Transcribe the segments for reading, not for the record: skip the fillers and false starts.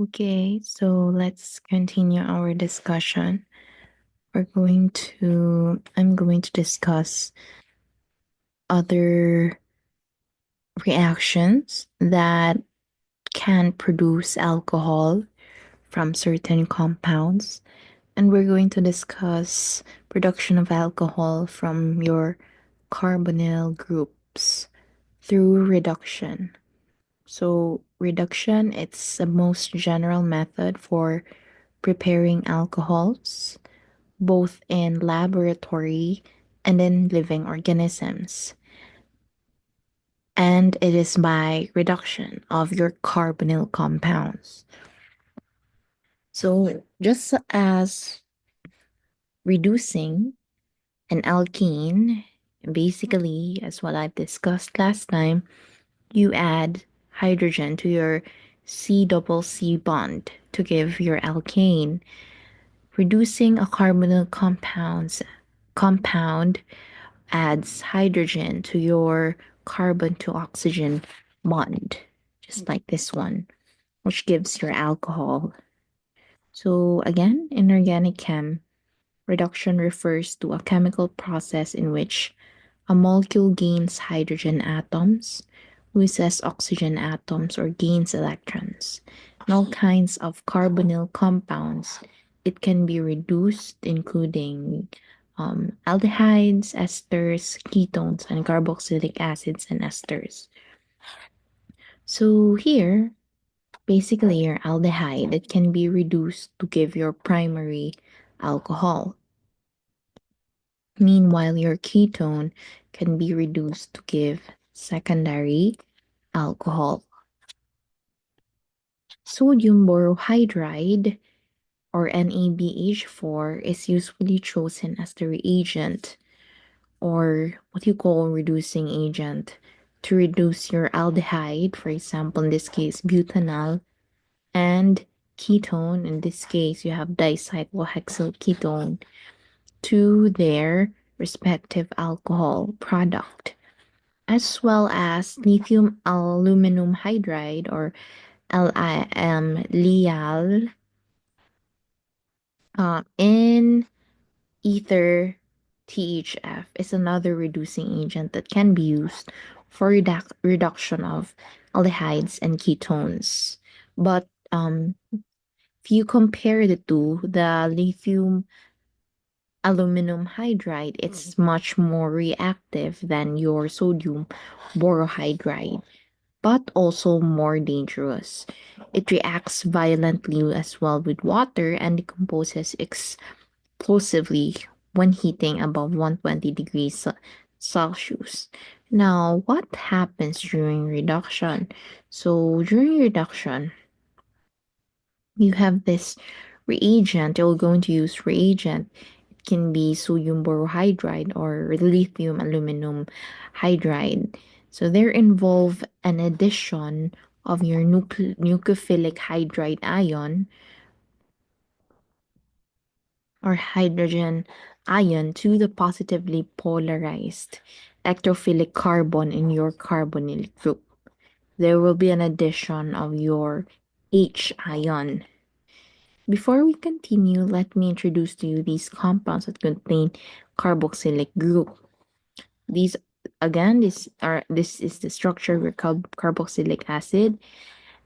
Okay, so let's continue our discussion. I'm going to discuss other reactions that can produce alcohol from certain compounds. And we're going to discuss production of alcohol from your carbonyl groups through reduction. So reduction, it's the most general method for preparing alcohols, both in laboratory and in living organisms. And it is by reduction of your carbonyl compounds. So just as reducing an alkene, basically, as what I've discussed last time, you add hydrogen to your C double C bond to give your alkane. Reducing a carbonyl compound adds hydrogen to your carbon to oxygen bond, just like this one, which gives your alcohol. So again, in organic chem, reduction refers to a chemical process in which a molecule gains hydrogen atoms, loses oxygen atoms, or gains electrons. In all kinds of carbonyl compounds, it can be reduced, including aldehydes, esters, ketones, and carboxylic acids and esters. So here, basically your aldehyde, it can be reduced to give your primary alcohol. Meanwhile, your ketone can be reduced to give secondary alcohol. Sodium borohydride, or NaBH4, is usually chosen as the reagent, or what you call reducing agent, to reduce your aldehyde, for example, in this case, butanol, and ketone, in this case, you have dicyclohexyl ketone, to their respective alcohol product, as well as lithium aluminum hydride, or LiAl, in ether THF is another reducing agent that can be used for reduction of aldehydes and ketones. But if you compare the two, the lithium aluminum hydride, it's much more reactive than your sodium borohydride, but also more dangerous. It reacts violently as well with water and decomposes explosively when heating above 120 degrees Celsius. Now, what happens during reduction? So, during reduction, you have this reagent. You're going to use reagent. It can be sodium borohydride or lithium aluminum hydride. So they're involved an addition of your nucleophilic hydride ion or hydrogen ion to the positively polarized electrophilic carbon in your carbonyl group. There will be an addition of your H ion. Before we continue, let me introduce to you these compounds that contain carboxylic group. These again, this is the structure of your carboxylic acid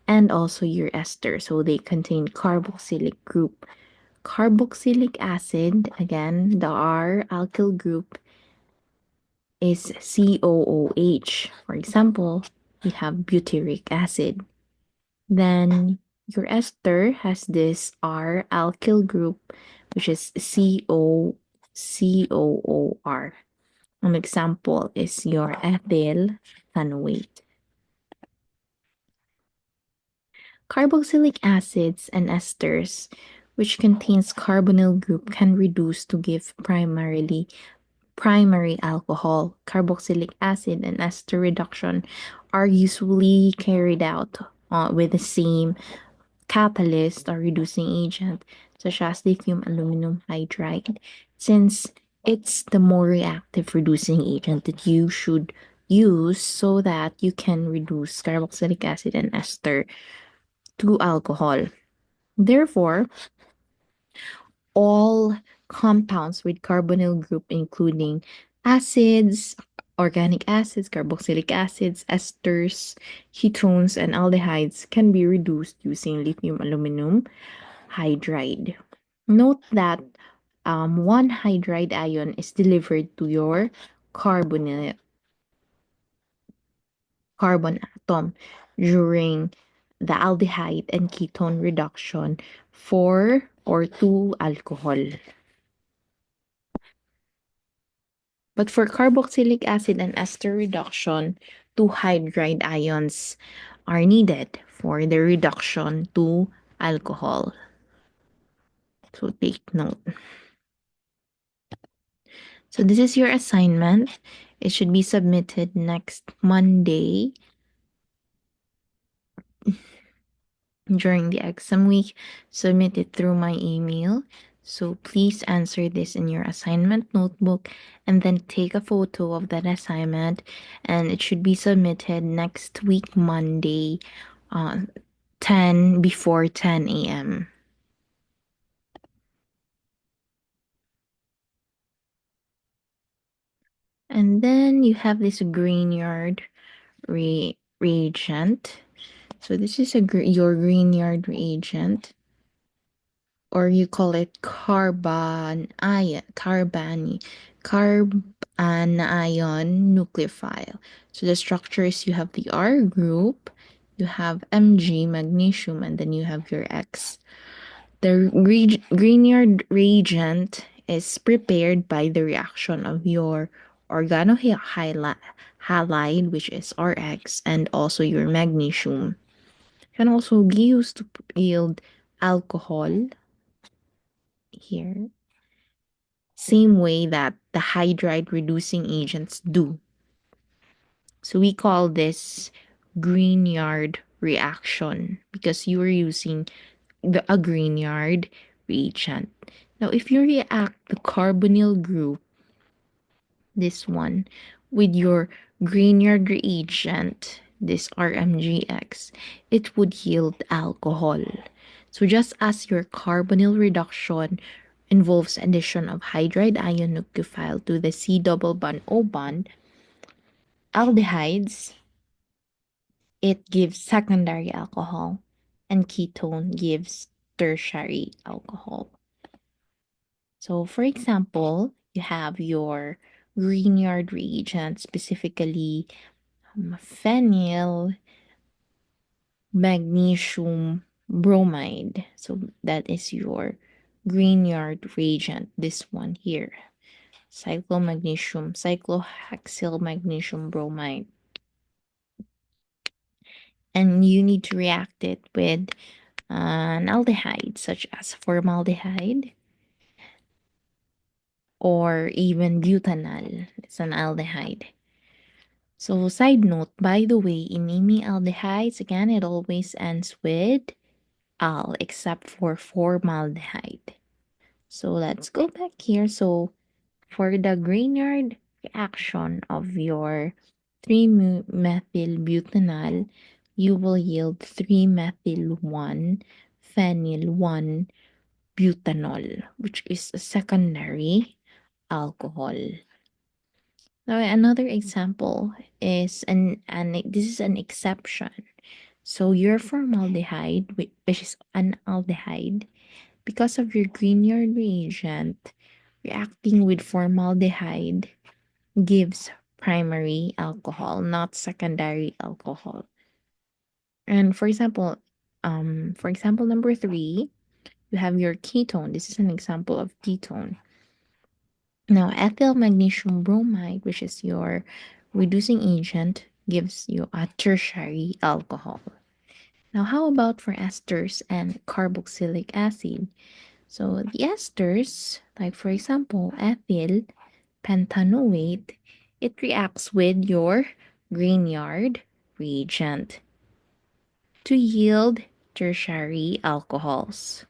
and also your ester. So they contain carboxylic group. Carboxylic acid, again, the R alkyl group is COOH. For example, we have butyric acid. Then your ester has this R alkyl group, which is COOR. An example is your ethyl ethanoate. Carboxylic acids and esters, which contains carbonyl group, can reduce to give primary alcohol. Carboxylic acid and ester reduction are usually carried out with the same catalyst or reducing agent, such as lithium aluminum hydride, since it's the more reactive reducing agent that you should use so that you can reduce carboxylic acid and ester to alcohol. Therefore, all compounds with carbonyl group, including acids, organic acids, carboxylic acids, esters, ketones, and aldehydes, can be reduced using lithium aluminum hydride. Note that one hydride ion is delivered to your carbonyl carbon atom during the aldehyde and ketone reduction for or to alcohol. But for carboxylic acid and ester reduction, two hydride ions are needed for the reduction to alcohol. So take note. So this is your assignment. It should be submitted next Monday during the exam week. Submit it through my email. So please answer this in your assignment notebook and then take a photo of that assignment, and it should be submitted next week Monday, uh, 10 before 10 a.m. And then you have this Greenyard reagent. So this is your Greenyard reagent, or you call it carbanion nucleophile. So the structures, you have the R group, you have Mg magnesium, and then you have your X. The Grignard reagent is prepared by the reaction of your organohalide, which is Rx, and also your magnesium. Can also be used to yield alcohol here, same way that the hydride reducing agents do. So we call this Grignard reaction because you are using a Grignard reagent. Now, if you react the carbonyl group, this one, with your Grignard reagent, this RMGX, it would yield alcohol. So just as your carbonyl reduction involves addition of hydride ion nucleophile to the C double bond O bond, aldehydes, it gives secondary alcohol, and ketone gives tertiary alcohol. So for example, you have your Grignard reagent, specifically phenyl magnesium bromide. So that is your Grignard reagent, this one here. Cyclohexyl magnesium bromide. And you need to react it with an aldehyde, such as formaldehyde, or even butanol. It's an aldehyde. So side note, by the way, in aldehydes, again, it always ends with al, except for formaldehyde. So let's go back here. So for the Grignard reaction of your 3-methyl-butanol, you will yield 3-methyl-1-phenyl-1-butanol, which is a secondary alcohol. Now, another example is this is an exception. So your formaldehyde, which is an aldehyde, because of your Grignard reagent, reacting with formaldehyde gives primary alcohol, not secondary alcohol. And for example number 3, you have your ketone. This is an example of ketone. Now, ethyl magnesium bromide, which is your reducing agent, gives you a tertiary alcohol. Now, how about for esters and carboxylic acid? So the esters, like for example, ethyl pentanoate, it reacts with your Grignard reagent to yield tertiary alcohols,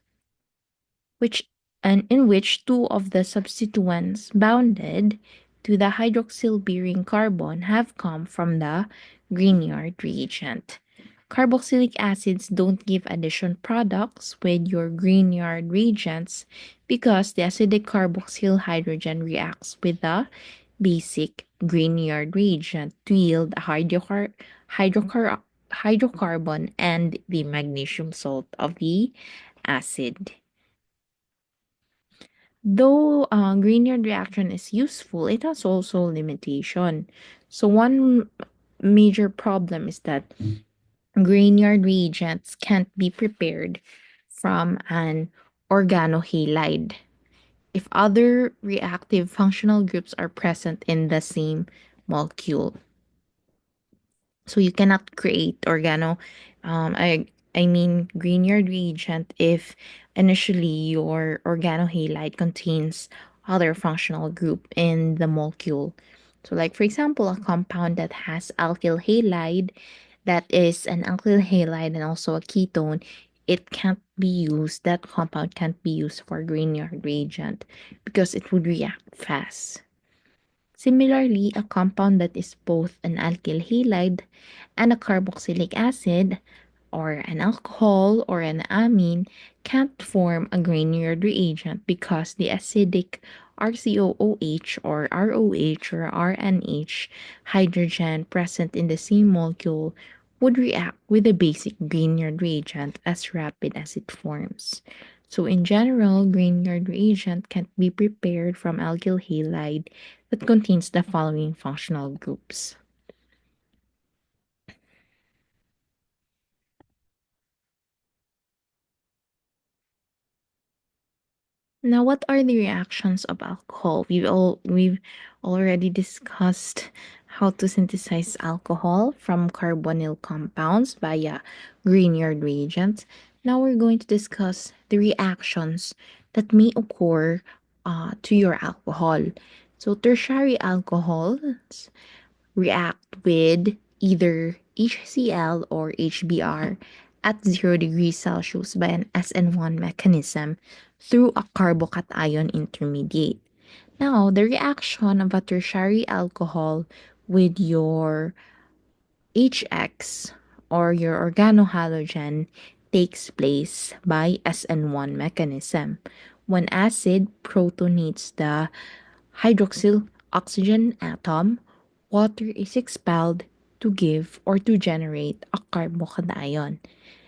which and in which two of the substituents bounded to the hydroxyl bearing carbon have come from the Grignard reagent. Carboxylic acids don't give addition products with your Grignard reagents because the acidic carboxyl hydrogen reacts with the basic Grignard reagent to yield a hydrocar- hydrocarbon and the magnesium salt of the acid. Though Grignard reaction is useful, it has also limitation. So one major problem is that Grignard reagents can't be prepared from an organohalide if other reactive functional groups are present in the same molecule. So you cannot create um I I mean Grignard reagent if initially your organohalide contains other functional group in the molecule. So like for example, a compound that has alkyl halide, that is an alkyl halide and also a ketone, it can't be used, that compound can't be used for Grignard reagent because it would react fast. Similarly, a compound that is both an alkyl halide and a carboxylic acid, or an alcohol or an amine, can't form a Grignard reagent because the acidic RCOOH or ROH or RNH hydrogen present in the same molecule would react with the basic Grignard reagent as rapid as it forms. So in general, Grignard reagent can't be prepared from alkyl halide that contains the following functional groups. Now, what are the reactions of alcohol? We've already discussed how to synthesize alcohol from carbonyl compounds via Grignard reagents. Now we're going to discuss the reactions that may occur to your alcohol. So tertiary alcohols react with either HCl or HBr at 0 degrees Celsius by an SN1 mechanism through a carbocation intermediate. Now, the reaction of a tertiary alcohol with your HX or your organohalogen takes place by SN1 mechanism. When acid protonates the hydroxyl oxygen atom, water is expelled to give or to generate a carbocation.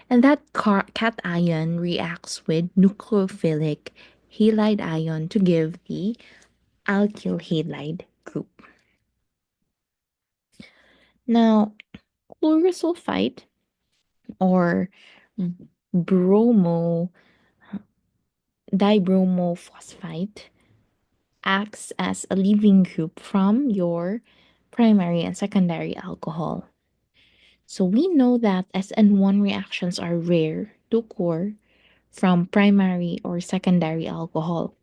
And that cation reacts with nucleophilic halide ion to give the alkyl halide group. Now, chlorosulfite or bromo dibromophosphite acts as a leaving group from your primary and secondary alcohol. So we know that SN1 reactions are rare to occur from primary or secondary alcohol.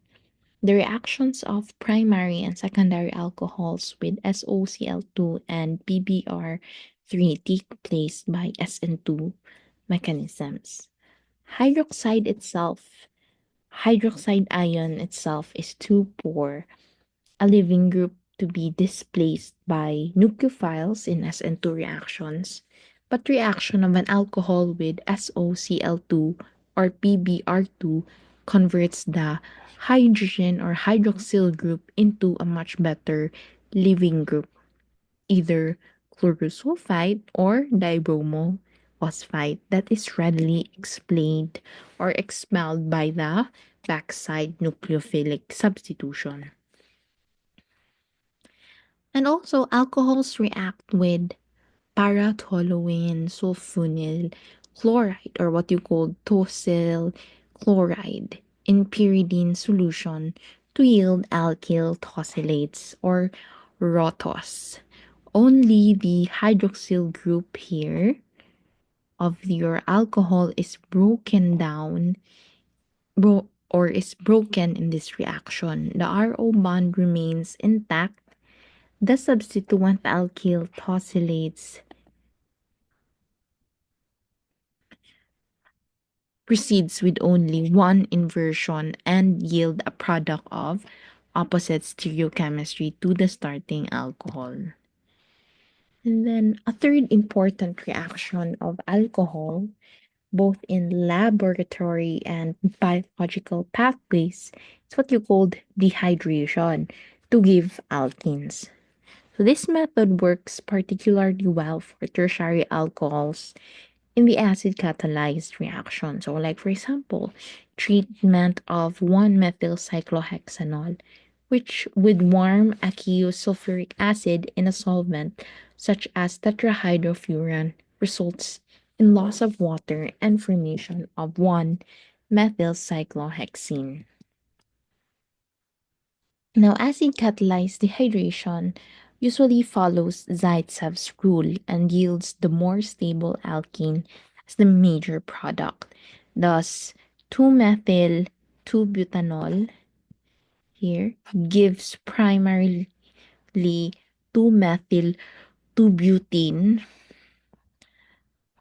The reactions of primary and secondary alcohols with SOCl2 and PBr3 take place by SN2 mechanisms. Hydroxide itself, hydroxide ion itself is too poor a living group to be displaced by nucleophiles in SN2 reactions, but reaction of an alcohol with SOCl2 or PBr2 converts the hydrogen or hydroxyl group into a much better living group, either chlorosulfide or dibromophosphite that is readily explained or expelled by the backside nucleophilic substitution. And also, alcohols react with paratoluene sulfonyl chloride, or what you call tosyl chloride, in pyridine solution to yield alkyl tosylates or ROTOS. Only the hydroxyl group here of your alcohol is broken down or is broken in this reaction. The RO bond remains intact. The substituent alkyl tosylates proceeds with only one inversion and yield a product of opposite stereochemistry to the starting alcohol. And then a third important reaction of alcohol, both in laboratory and biological pathways, is what you called dehydration to give alkenes. So this method works particularly well for tertiary alcohols in the acid catalyzed reaction. So, like for example, treatment of 1-methyl cyclohexanol, which with warm aqueous sulfuric acid in a solvent such as tetrahydrofuran results in loss of water and formation of 1-methyl cyclohexene. Now, acid catalyzed dehydration usually follows Zaitsev's rule and yields the more stable alkene as the major product. Thus, 2-methyl 2-butanol here gives primarily 2-methyl 2-butene,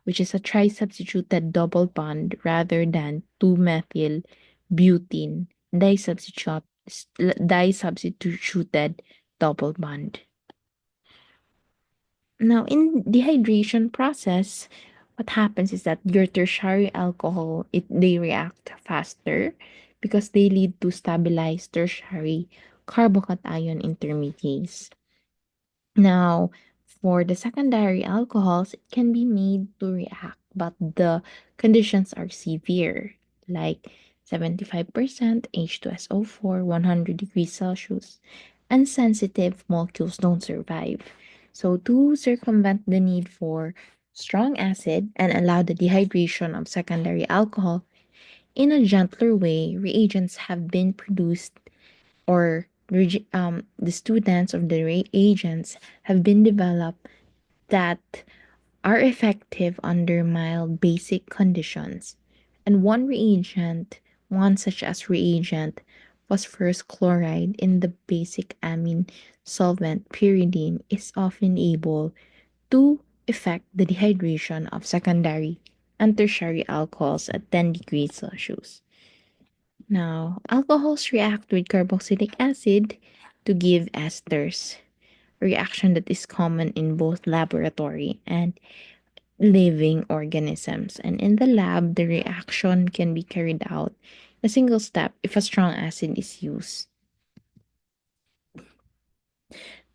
which is a tri-substituted double bond rather than 2-methyl butene disubstituted double bond. Now, in dehydration process, what happens is that your tertiary alcohol, they react faster because they lead to stabilized tertiary carbocation intermediates. Now, for the secondary alcohols, it can be made to react, but the conditions are severe, like 75% H2SO4, 100 degrees Celsius, and sensitive molecules don't survive. So, to circumvent the need for strong acid and allow the dehydration of secondary alcohol in a gentler way, reagents have been produced or the students of the reagents have been developed that are effective under mild basic conditions. And one such as reagent, phosphorus chloride in the basic amine solvent pyridine is often able to effect the dehydration of secondary and tertiary alcohols at 10 degrees Celsius. Now, alcohols react with carboxylic acid to give esters, a reaction that is common in both laboratory and living organisms. And in the lab, the reaction can be carried out in a single step if a strong acid is used.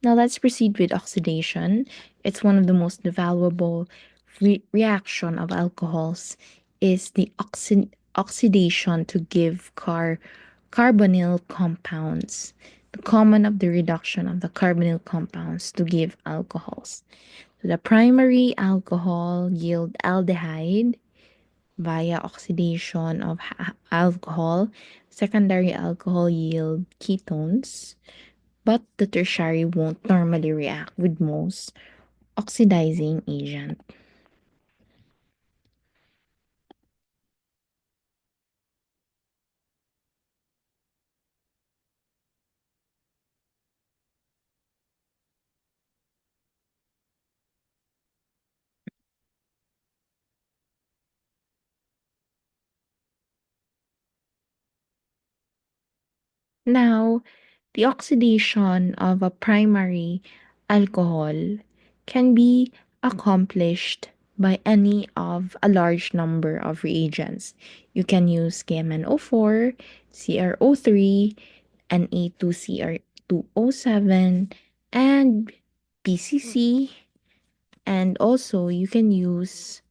Now let's proceed with oxidation. It's one of the most valuable reaction of alcohols is the oxidation to give carbonyl compounds. The common of the reduction of the carbonyl compounds to give alcohols. So the primary alcohol yield aldehyde via oxidation of alcohol. Secondary alcohol yield ketones, but the tertiary won't normally react with most oxidizing agent. Now, the oxidation of a primary alcohol can be accomplished by any of a large number of reagents. You can use KMnO4, CrO3, Na2Cr2O7, and PCC, and also you can use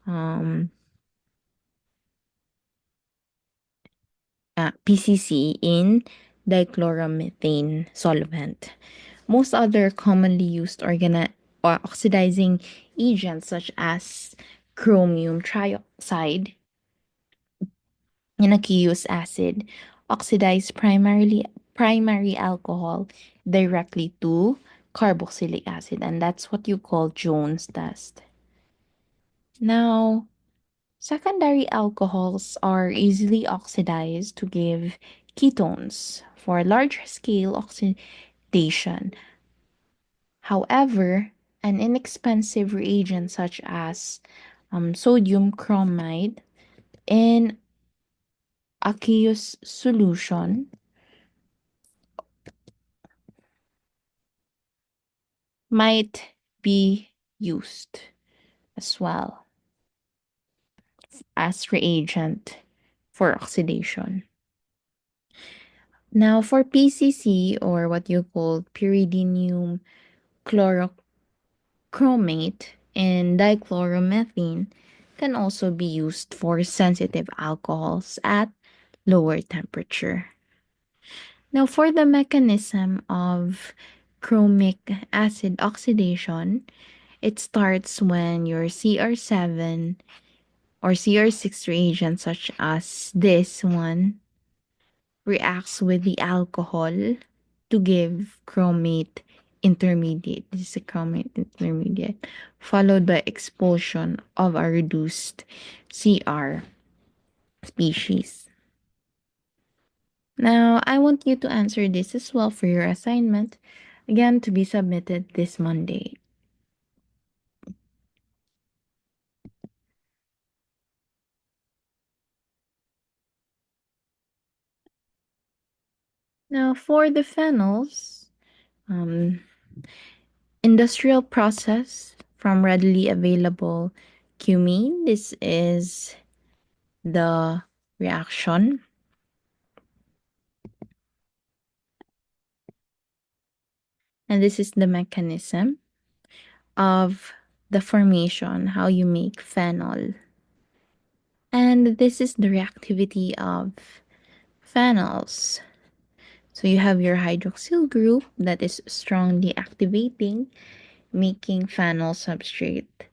um, PCC in dichloromethane solvent. Most other commonly used or oxidizing agents such as chromium trioxide and aqueous acid oxidize primary alcohol directly to carboxylic acid, and that's what you call Jones test. Now, secondary alcohols are easily oxidized to give ketones for large scale oxidation. However, an inexpensive reagent such as sodium chromide in aqueous solution might be used as well as reagent for oxidation. Now, for PCC, or what you call pyridinium chlorochromate and dichloromethane, can also be used for sensitive alcohols at lower temperature. Now, for the mechanism of chromic acid oxidation, it starts when your CR7 or CR6 reagent, such as this one, reacts with the alcohol to give chromate intermediate. This is a chromate intermediate, followed by expulsion of a reduced CR species. Now, I want you to answer this as well for your assignment, again to be submitted this Monday. Now, for the phenols, um, industrial process from readily available cumene. This is the reaction. And this is the mechanism of the formation, how you make phenol. And this is the reactivity of phenols. So you have your hydroxyl group that is strongly activating, making phenol substrate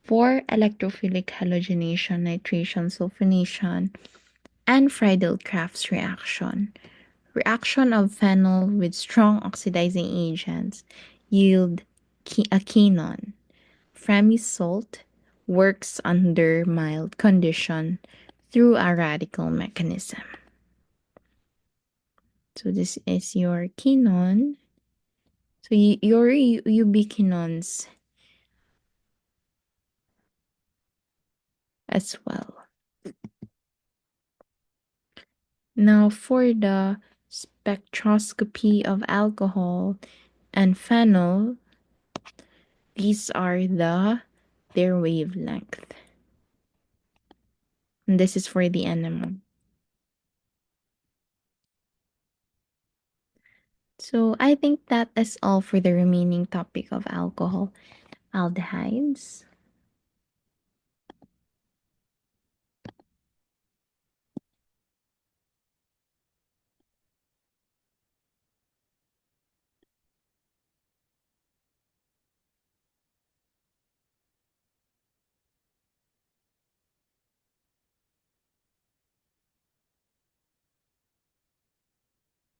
for electrophilic halogenation, nitration, sulfonation, and Friedel-Crafts reaction. Reaction of phenol with strong oxidizing agents yield a quinone. Fremy salt works under mild condition through a radical mechanism. So this is your quinone. So your ubiquinones as well. Now for the spectroscopy of alcohol and phenol, these are their wavelength. And this is for the NMR. So I think that is all for the remaining topic of alcohol aldehydes.